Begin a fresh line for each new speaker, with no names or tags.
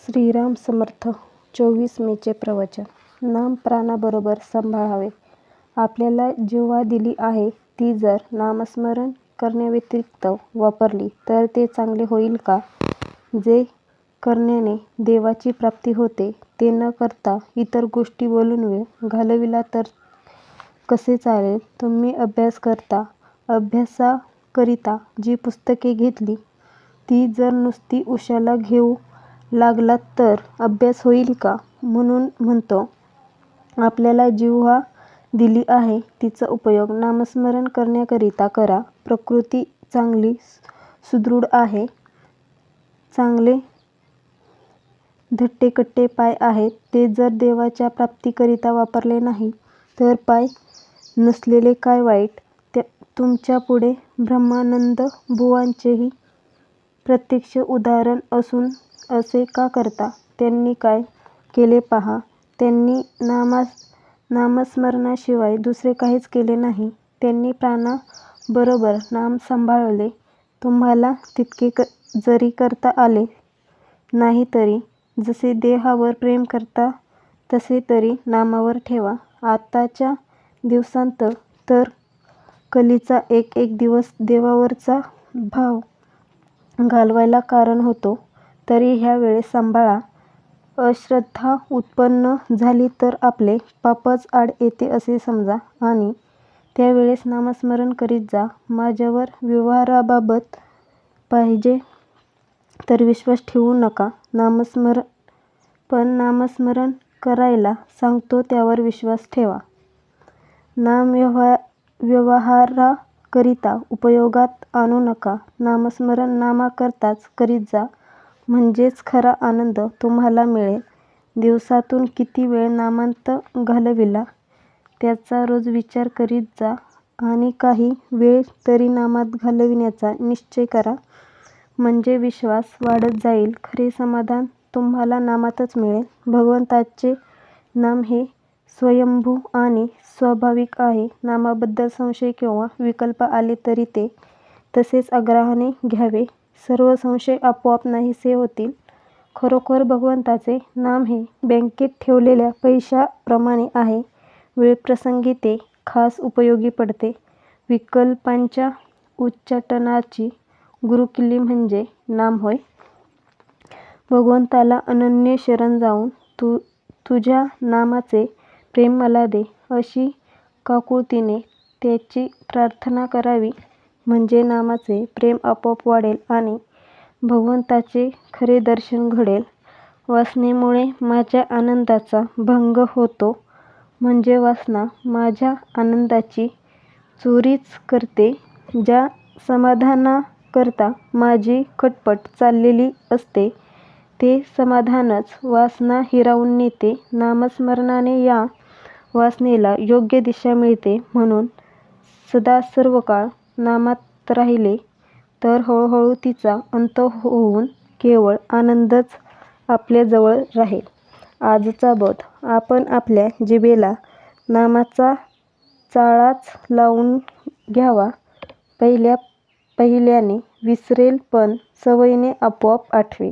श्रीराम समर्थ 24 मेचे प्रवचन. नाम प्राणाबरोबर सांभाळावे. आपल्याला जिव्हा दिली आहे ती जर नामस्मरण करण्याव्यतिरिक्त वापरली तर ते चांगले होईल का? जे करण्याने देवाची प्राप्ती होते ते न करता इतर गोष्टी बोलून वेळ घालविला तर कसे चालेल? तुम्ही अभ्यास करता. अभ्यासाकरिता जी पुस्तके घेतली ती जर नुसती उशाला घेऊ लागलात तर अभ्यास होईल का? म्हणून म्हणतो, आपल्याला जिव्हा दिली आहे तिचा उपयोग नामस्मरण करण्याकरिता करा. प्रकृती चांगली सुदृढ आहे. चांगले धट्टेकट्टे पाय आहेत. ते जर देवाच्या प्राप्तीकरिता वापरले नाही तर पाय नसलेले काय वाईट? तुमच्यापुढे ब्रह्मानंद बुवांचेही प्रत्यक्ष उदाहरण असून असे का करता? त्यांनी काय केले पहा. त्यांनी नामस्मरणाशिवाय दुसरे काहीच केले नाही. त्यांनी प्राणाबरोबर नाम सांभाळले. तुम्हाला तितके जरी करता आले नाही तरी जसे देहावर प्रेम करता तसे तरी नामावर ठेवा. आताच्या दिवसांत तर कलीचा एक एक दिवस देवावरचा भाव घालवायला कारण होतो. तरी ह्या वेळेस सांभाळा. अश्रद्धा उत्पन्न झाली तर आपले पापच आड येते असे समजा आणि त्यावेळेस नामस्मरण करीत जा. माझ्यावर व्यवहाराबाबत पाहिजे तर विश्वास ठेवू नका. पण नामस्मरण करायला सांगतो त्यावर विश्वास ठेवा. नाम व्यवहाराकरिता उपयोगात आणू नका. नामस्मरण नामाकरताच करीत जा. म्हणजेच खरा आनंद तुम्हाला मिळेल. दिवसातून किती वेळ नामात घालविला त्याचा रोज विचार करीत जा आणि काही वेळ तरी नामात घालविण्याचा निश्चय करा. म्हणजे विश्वास वाढत जाईल. खरे समाधान तुम्हाला नामातच मिळेल. भगवंताचे नाम हे स्वयंभू आणि स्वाभाविक आहे. नामाबद्दल संशय किंवा विकल्प आले तरी ते तसेच आग्रहाने घ्यावे. सर्व संशय आपोआप नाहीसे होतील. खरोखर भगवंताचे नाम हे बँकेत ठेवलेल्या पैशाप्रमाणे आहे. वेळप्रसंगी ते खास उपयोगी पडते. विकल्पांच्या उच्चाटनाची गुरुकिल्ली म्हणजे नाम होय. भगवंताला अनन्य शरण जाऊन तुझ्या नामाचे प्रेम मला दे अशी काकुळतीने त्याची प्रार्थना करावी. म्हणजे नामाचे प्रेम आपोआप वाढेल आणि भगवंताचे खरे दर्शन घडेल. वासनेमुळे माझ्या आनंदाचा भंग होतो म्हणजे वासना माझ्या आनंदाची चोरीच करते. ज्या समाधानाकरता माझी खटपट चाललेली असते ते समाधानच वासना हिरावून नेते. नामस्मरणाने या वासनेला योग्य दिशा मिळते. म्हणून सदा सर्वकाळ नामात राहिले तर हळूहळू तिचा अंत होऊन केवळ आनंदच आपल्याजवळ राहील. आजचा बोध. आपण आपल्या जिभेला नामाचा चाळाच लावून घ्यावा. पहिल्याने विसरेल पण सवयीने आपोआप आठवेल.